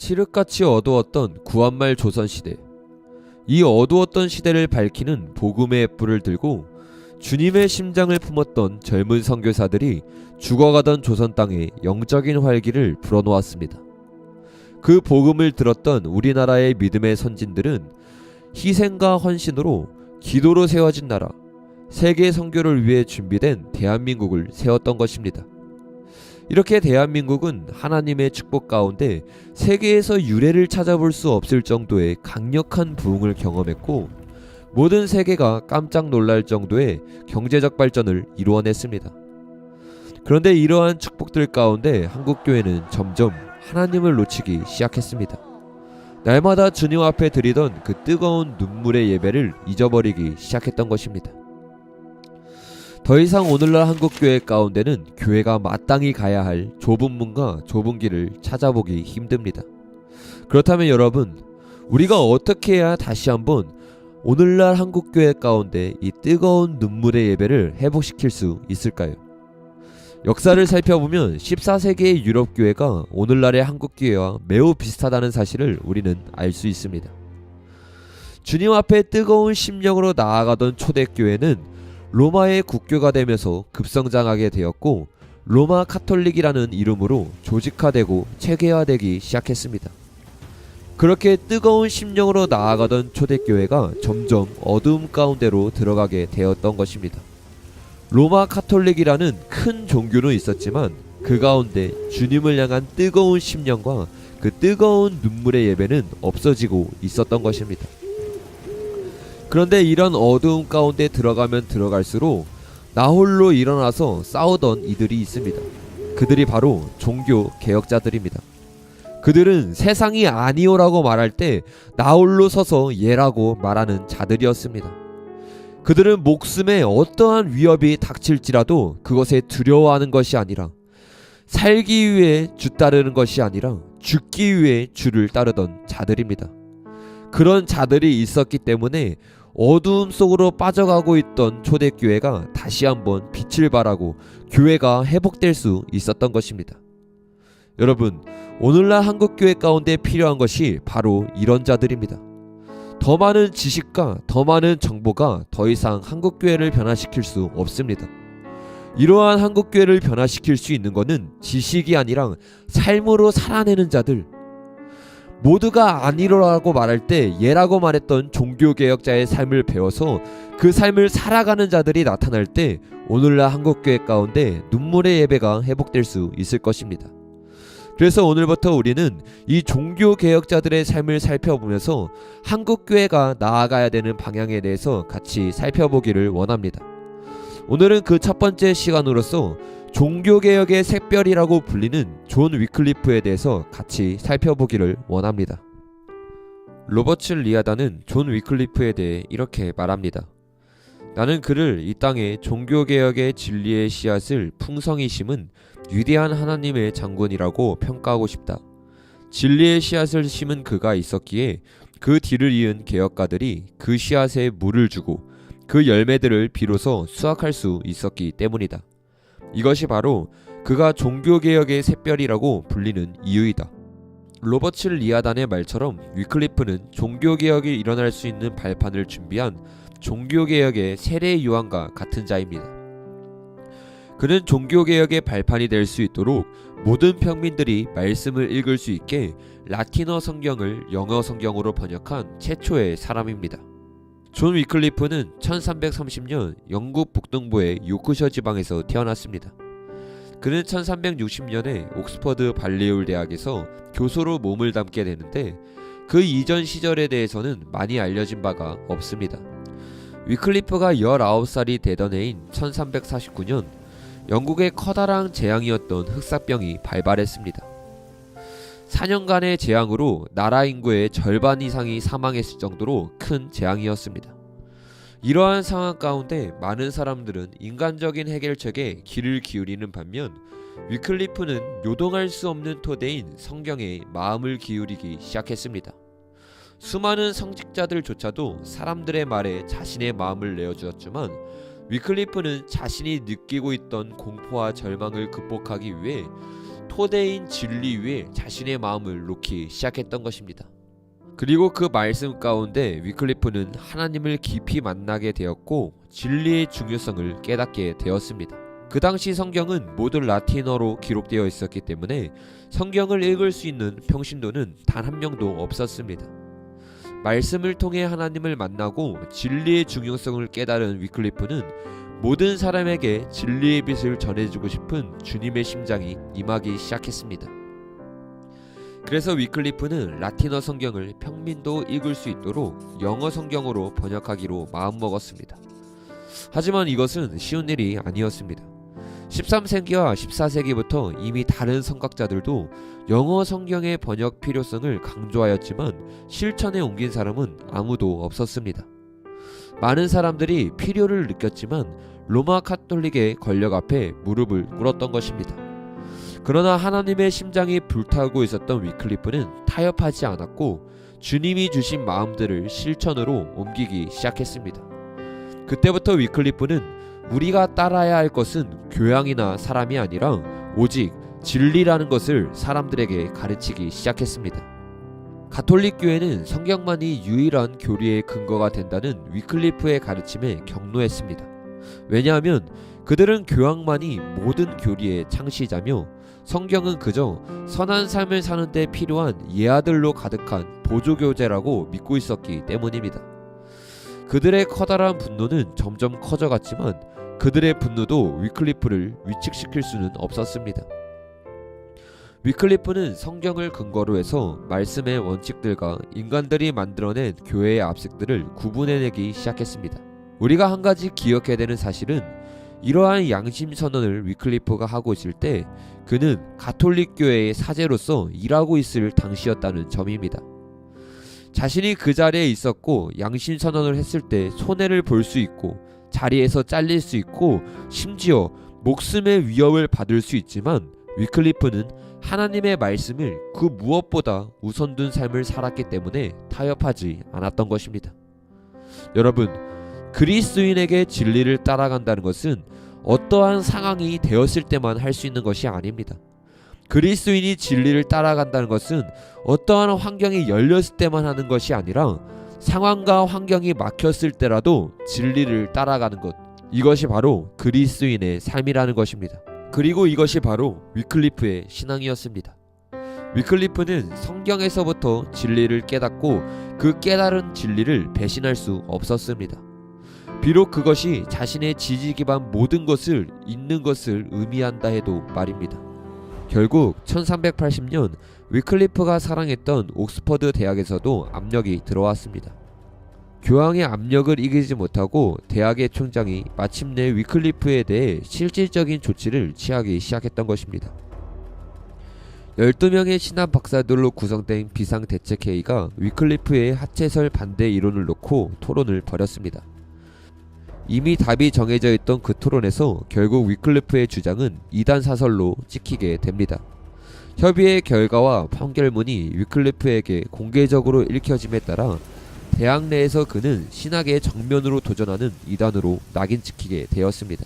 칠흑같이 어두웠던 구한말 조선시대. 이 어두웠던 시대를 밝히는 복음의 불을 들고 주님의 심장을 품었던 젊은 선교사들이 죽어가던 조선 땅에 영적인 활기를 불어놓았습니다. 그 복음을 들었던 우리나라의 믿음의 선진들은 희생과 헌신으로 기도로 세워진 나라, 세계 선교를 위해 준비된 대한민국을 세웠던 것입니다. 이렇게 대한민국은 하나님의 축복 가운데 세계에서 유례를 찾아볼 수 없을 정도의 강력한 부흥을 경험했고, 모든 세계가 깜짝 놀랄 정도의 경제적 발전을 이루어냈습니다. 그런데 이러한 축복들 가운데 한국교회는 점점 하나님을 놓치기 시작했습니다. 날마다 주님 앞에 드리던 그 뜨거운 눈물의 예배를 잊어버리기 시작했던 것입니다. 더 이상 오늘날 한국교회 가운데는 교회가 마땅히 가야 할 좁은 문과 좁은 길을 찾아보기 힘듭니다. 그렇다면 여러분, 우리가 어떻게 해야 다시 한번 오늘날 한국교회 가운데 이 뜨거운 눈물의 예배를 회복시킬 수 있을까요? 역사를 살펴보면 14세기의 유럽교회가 오늘날의 한국교회와 매우 비슷하다는 사실을 우리는 알 수 있습니다. 주님 앞에 뜨거운 심령으로 나아가던 초대교회는 로마의 국교가 되면서 급성장하게 되었고, 로마 카톨릭이라는 이름으로 조직화되고 체계화되기 시작했습니다. 그렇게 뜨거운 심령으로 나아가던 초대교회가 점점 어두움 가운데로 들어가게 되었던 것입니다. 로마 카톨릭이라는 큰 종교는 있었지만 그 가운데 주님을 향한 뜨거운 심령과 그 뜨거운 눈물의 예배는 없어지고 있었던 것입니다. 그런데 이런 어두움 가운데 들어가면 들어갈수록 나홀로 일어나서 싸우던 이들이 있습니다. 그들이 바로 종교 개혁자들입니다. 그들은 세상이 아니오라고 말할 때 나홀로 서서 예라고 말하는 자들이었습니다. 그들은 목숨에 어떠한 위협이 닥칠지라도 그것에 두려워하는 것이 아니라, 살기 위해 주 따르는 것이 아니라 죽기 위해 주를 따르던 자들입니다. 그런 자들이 있었기 때문에 어두움 속으로 빠져가고 있던 초대교회가 다시 한번 빛을 발하고 교회가 회복될 수 있었던 것입니다. 여러분, 오늘날 한국교회 가운데 필요한 것이 바로 이런 자들입니다. 더 많은 지식과 더 많은 정보가 더 이상 한국교회를 변화시킬 수 없습니다. 이러한 한국교회를 변화시킬 수 있는 것은 지식이 아니라 삶으로 살아내는 자들, 모두가 아니로라고 말할 때 예라고 말했던 종교개혁자의 삶을 배워서 그 삶을 살아가는 자들이 나타날 때 오늘날 한국교회 가운데 눈물의 예배가 회복될 수 있을 것입니다. 그래서 오늘부터 우리는 이 종교개혁자들의 삶을 살펴보면서 한국교회가 나아가야 되는 방향에 대해서 같이 살펴보기를 원합니다. 오늘은 그 첫 번째 시간으로서 종교개혁의 샛별이라고 불리는 존 위클리프에 대해서 같이 살펴보기를 원합니다. 로버츠 리아다는 존 위클리프에 대해 이렇게 말합니다. 나는 그를 이 땅에 종교개혁의 진리의 씨앗을 풍성히 심은 위대한 하나님의 장군이라고 평가하고 싶다. 진리의 씨앗을 심은 그가 있었기에 그 뒤를 이은 개혁가들이 그 씨앗에 물을 주고 그 열매들을 비로소 수확할 수 있었기 때문이다. 이것이 바로 그가 종교개혁의 샛별이라고 불리는 이유이다. 로버츠 리아단의 말처럼 위클리프는 종교개혁이 일어날 수 있는 발판을 준비한 종교개혁의 세례 요한과 같은 자입니다. 그는 종교개혁의 발판이 될 수 있도록 모든 평민들이 말씀을 읽을 수 있게 라틴어 성경을 영어 성경으로 번역한 최초의 사람입니다. 존 위클리프는 1330년 영국 북동부의 요크셔 지방에서 태어났습니다. 그는 1360년에 옥스퍼드 발리울 대학에서 교수로 몸을 담게 되는데 그 이전 시절에 대해서는 많이 알려진 바가 없습니다. 위클리프가 19살이 되던 해인 1349년 영국의 커다란 재앙이었던 흑사병이 발발했습니다. 4년간의 재앙으로 나라 인구의 절반 이상이 사망했을 정도로 큰 재앙이었습니다. 이러한 상황 가운데 많은 사람들은 인간적인 해결책에 귀를 기울이는 반면 위클리프는 요동할 수 없는 토대인 성경에 마음을 기울이기 시작했습니다. 수많은 성직자들조차도 사람들의 말에 자신의 마음을 내어주었지만 위클리프는 자신이 느끼고 있던 공포와 절망을 극복하기 위해 토대인 진리 위에 자신의 마음을 놓기 시작했던 것입니다. 그리고 그 말씀 가운데 위클리프는 하나님을 깊이 만나게 되었고 진리의 중요성을 깨닫게 되었습니다. 그 당시 성경은 모두 라틴어로 기록되어 있었기 때문에 성경을 읽을 수 있는 평신도는 단 한 명도 없었습니다. 말씀을 통해 하나님을 만나고 진리의 중요성을 깨달은 위클리프는 모든 사람에게 진리의 빛을 전해주고 싶은 주님의 심장이 임하기 시작했습니다. 그래서 위클리프는 라틴어 성경을 평민도 읽을 수 있도록 영어 성경으로 번역하기로 마음먹었습니다. 하지만 이것은 쉬운 일이 아니었습니다. 13세기와 14세기부터 이미 다른 선각자들도 영어 성경의 번역 필요성을 강조하였지만 실천에 옮긴 사람은 아무도 없었습니다. 많은 사람들이 필요를 느꼈지만 로마 카톨릭의 권력 앞에 무릎을 꿇었던 것입니다. 그러나 하나님의 심장이 불타고 있었던 위클리프는 타협하지 않았고 주님이 주신 마음들을 실천으로 옮기기 시작했습니다. 그때부터 위클리프는 우리가 따라야 할 것은 교양이나 사람이 아니라 오직 진리라는 것을 사람들에게 가르치기 시작했습니다. 가톨릭 교회는 성경만이 유일한 교리의 근거가 된다는 위클리프의 가르침에 경노했습니다. 왜냐하면 그들은 교양만이 모든 교리의 창시자며 성경은 그저 선한 삶을 사는 데 필요한 예아들로 가득한 보조교재라고 믿고 있었기 때문입니다. 그들의 커다란 분노는 점점 커져갔지만 그들의 분노도 위클리프를 위축시킬 수는 없었습니다. 위클리프는 성경을 근거로 해서 말씀의 원칙들과 인간들이 만들어낸 교회의 압색들을 구분해내기 시작했습니다. 우리가 한 가지 기억해야 되는 사실은 이러한 양심 선언을 위클리프가 하고 있을 때 그는 가톨릭 교회의 사제로서 일하고 있을 당시였다는 점입니다. 자신이 그 자리에 있었고 양심 선언을 했을 때 손해를 볼 수 있고 자리에서 잘릴 수 있고 심지어 목숨의 위협을 받을 수 있지만 위클리프는 하나님의 말씀을 그 무엇보다 우선 둔 삶을 살았기 때문에 타협하지 않았던 것입니다. 여러분, 그리스도인에게 진리를 따라간다는 것은 어떠한 상황이 되었을 때만 할 수 있는 것이 아닙니다. 그리스도인이 진리를 따라간다는 것은 어떠한 환경이 열렸을 때만 하는 것이 아니라 상황과 환경이 막혔을 때라도 진리를 따라가는 것, 이것이 바로 그리스도인의 삶이라는 것입니다. 그리고 이것이 바로 위클리프의 신앙이었습니다. 위클리프는 성경에서부터 진리를 깨닫고 그 깨달은 진리를 배신할 수 없었습니다. 비록 그것이 자신의 지지 기반 모든 것을 잊는 것을 의미한다 해도 말입니다. 결국 1380년 위클리프가 사랑했던 옥스퍼드 대학에서도 압력이 들어왔습니다. 교황의 압력을 이기지 못하고 대학의 총장이 마침내 위클리프에 대해 실질적인 조치를 취하기 시작했던 것입니다. 12명의 신학 박사들로 구성된 비상대책회의가 위클리프의 하체설 반대 이론을 놓고 토론을 벌였습니다. 이미 답이 정해져 있던 그 토론에서 결국 위클리프의 주장은 이단 사설로 찍히게 됩니다. 협의의 결과와 판결문이 위클리프에게 공개적으로 읽혀짐에 따라 대학 내에서 그는 신학의 정면으로 도전하는 이단으로 낙인 찍히게 되었습니다.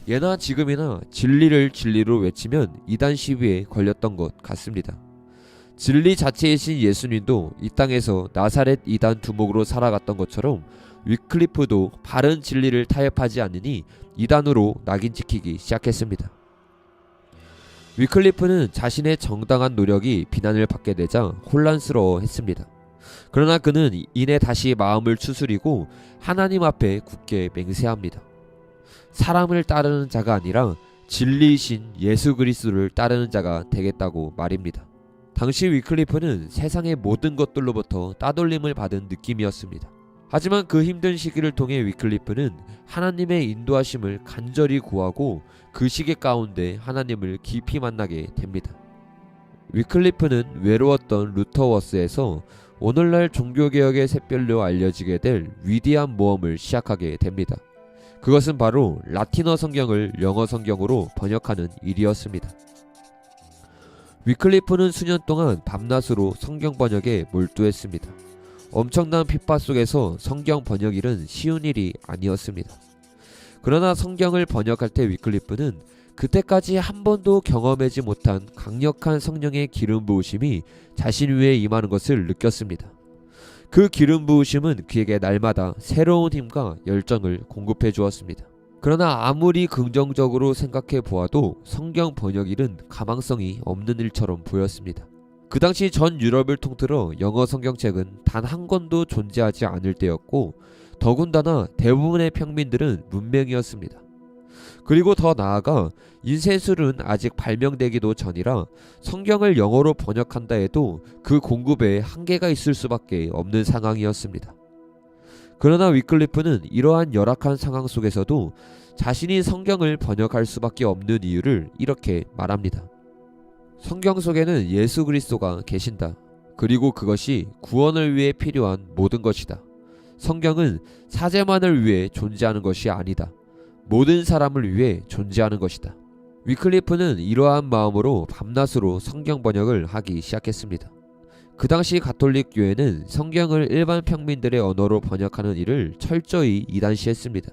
예나 지금이나 진리를 진리로 외치면 이단 시비에 걸렸던 것 같습니다. 진리 자체이신 예수님도 이 땅에서 나사렛 이단 두목으로 살아갔던 것처럼 위클리프도 바른 진리를 타협하지 않으니 이단으로 낙인 찍히기 시작했습니다. 위클리프는 자신의 정당한 노력이 비난을 받게 되자 혼란스러워했습니다. 그러나 그는 이내 다시 마음을 추스리고 하나님 앞에 굳게 맹세합니다. 사람을 따르는 자가 아니라 진리이신 예수 그리스도를 따르는 자가 되겠다고 말입니다. 당시 위클리프는 세상의 모든 것들로부터 따돌림을 받은 느낌이었습니다. 하지만 그 힘든 시기를 통해 위클리프는 하나님의 인도하심을 간절히 구하고 그 시기 가운데 하나님을 깊이 만나게 됩니다. 위클리프는 외로웠던 루터워스에서 오늘날 종교개혁의 샛별로 알려지게 될 위대한 모험을 시작하게 됩니다. 그것은 바로 라틴어 성경을 영어 성경으로 번역하는 일이었습니다. 위클리프는 수년 동안 밤낮으로 성경 번역에 몰두했습니다. 엄청난 핍박 속에서 성경 번역 일은 쉬운 일이 아니었습니다. 그러나 성경을 번역할 때 위클리프는 그때까지 한 번도 경험하지 못한 강력한 성령의 기름 부으심이 자신 위에 임하는 것을 느꼈습니다. 그 기름 부으심은 그에게 날마다 새로운 힘과 열정을 공급해 주었습니다. 그러나 아무리 긍정적으로 생각해 보아도 성경 번역일은 가망성이 없는 일처럼 보였습니다. 그 당시 전 유럽을 통틀어 영어 성경책은 단 한 권도 존재하지 않을 때였고, 더군다나 대부분의 평민들은 문맹이었습니다. 그리고 더 나아가 인쇄술은 아직 발명되기도 전이라 성경을 영어로 번역한다 해도 그 공급에 한계가 있을 수밖에 없는 상황이었습니다. 그러나 위클리프는 이러한 열악한 상황 속에서도 자신이 성경을 번역할 수밖에 없는 이유를 이렇게 말합니다. 성경 속에는 예수 그리스도가 계신다. 그리고 그것이 구원을 위해 필요한 모든 것이다. 성경은 사제만을 위해 존재하는 것이 아니다. 모든 사람을 위해 존재하는 것이다. 위클리프는 이러한 마음으로 밤낮으로 성경 번역을 하기 시작했습니다. 그 당시 가톨릭 교회는 성경을 일반 평민들의 언어로 번역하는 일을 철저히 이단시했습니다.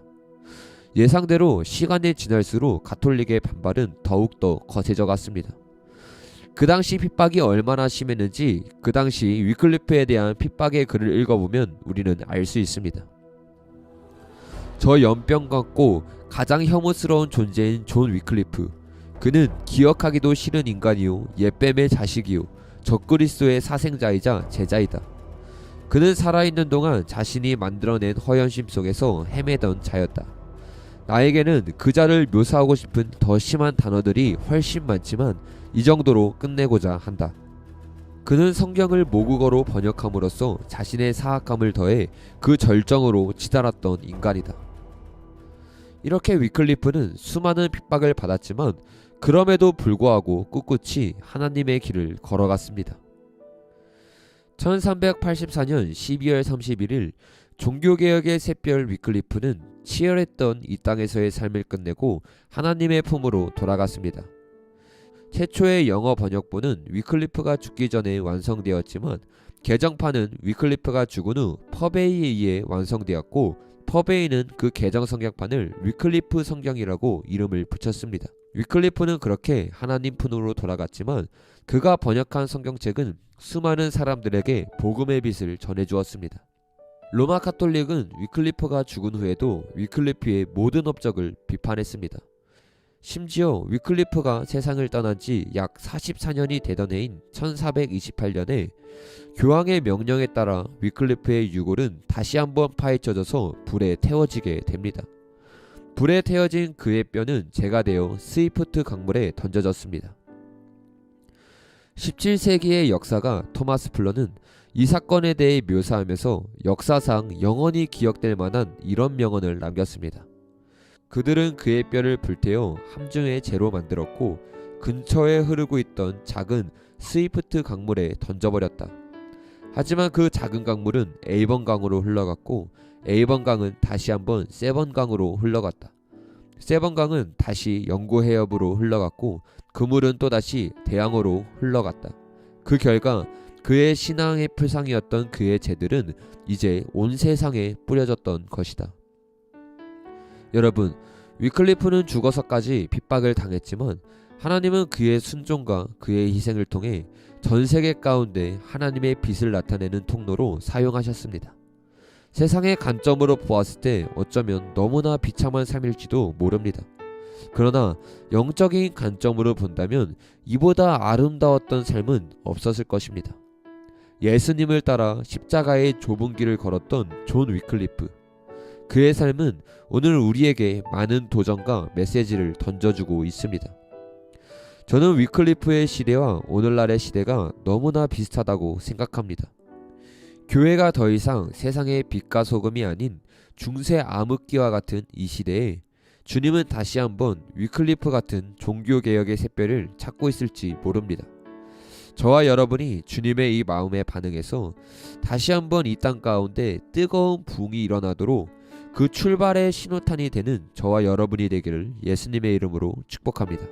예상대로 시간이 지날수록 가톨릭의 반발은 더욱더 거세져 갔습니다. 그 당시 핍박이 얼마나 심했는지 그 당시 위클리프에 대한 핍박의 글을 읽어보면 우리는 알 수 있습니다. 저 연병 같고 가장 혐오스러운 존재인 존 위클리프. 그는 기억하기도 싫은 인간이요, 옛뱀의 자식이요, 적그리스도의 사생자이자 제자이다. 그는 살아있는 동안 자신이 만들어낸 허영심 속에서 헤매던 자였다. 나에게는 그 자를 묘사하고 싶은 더 심한 단어들이 훨씬 많지만 이 정도로 끝내고자 한다. 그는 성경을 모국어로 번역함으로써 자신의 사악함을 더해 그 절정으로 치달았던 인간이다. 이렇게 위클리프는 수많은 핍박을 받았지만 그럼에도 불구하고 꿋꿋이 하나님의 길을 걸어갔습니다. 1384년 12월 31일 종교개혁의 샛별 위클리프는 치열했던 이 땅에서의 삶을 끝내고 하나님의 품으로 돌아갔습니다. 최초의 영어 번역본은 위클리프가 죽기 전에 완성되었지만 개정판은 위클리프가 죽은 후 퍼베이에 의해 완성되었고, 퍼베이는 그 개정 성경판을 위클리프 성경이라고 이름을 붙였습니다. 위클리프는 그렇게 하나님 품으로 돌아갔지만 그가 번역한 성경책은 수많은 사람들에게 복음의 빛을 전해주었습니다. 로마 가톨릭은 위클리프가 죽은 후에도 위클리프의 모든 업적을 비판했습니다. 심지어 위클리프가 세상을 떠난 지 약 44년이 되던 해인 1428년에 교황의 명령에 따라 위클리프의 유골은 다시 한번 파헤쳐져서 불에 태워지게 됩니다. 불에 태워진 그의 뼈는 재가 되어 스위프트 강물에 던져졌습니다. 17세기의 역사가 토마스 플러는 이 사건에 대해 묘사하면서 역사상 영원히 기억될 만한 이런 명언을 남겼습니다. 그들은 그의 뼈를 불태워 함정의 재로 만들었고 근처에 흐르고 있던 작은 스위프트 강물에 던져버렸다. 하지만 그 작은 강물은 A번 강으로 흘러갔고 A번 강은 다시 한번 C번 강으로 흘러갔다. C번 강은 다시 영구 해협으로 흘러갔고 그 물은 또다시 대양으로 흘러갔다. 그 결과 그의 신앙의 표상이었던 그의 재들은 이제 온 세상에 뿌려졌던 것이다. 여러분, 위클리프는 죽어서까지 핍박을 당했지만 하나님은 그의 순종과 그의 희생을 통해 전 세계 가운데 하나님의 빛을 나타내는 통로로 사용하셨습니다. 세상의 관점으로 보았을 때 어쩌면 너무나 비참한 삶일지도 모릅니다. 그러나 영적인 관점으로 본다면 이보다 아름다웠던 삶은 없었을 것입니다. 예수님을 따라 십자가의 좁은 길을 걸었던 존 위클리프. 그의 삶은 오늘 우리에게 많은 도전과 메시지를 던져주고 있습니다. 저는 위클리프의 시대와 오늘날의 시대가 너무나 비슷하다고 생각합니다. 교회가 더 이상 세상의 빛과 소금이 아닌 중세 암흑기와 같은 이 시대에 주님은 다시 한번 위클리프 같은 종교개혁의 샛별을 찾고 있을지 모릅니다. 저와 여러분이 주님의 이 마음에 반응해서 다시 한번 이 땅 가운데 뜨거운 부흥이 일어나도록 그 출발의 신호탄이 되는 저와 여러분이 되기를 예수님의 이름으로 축복합니다.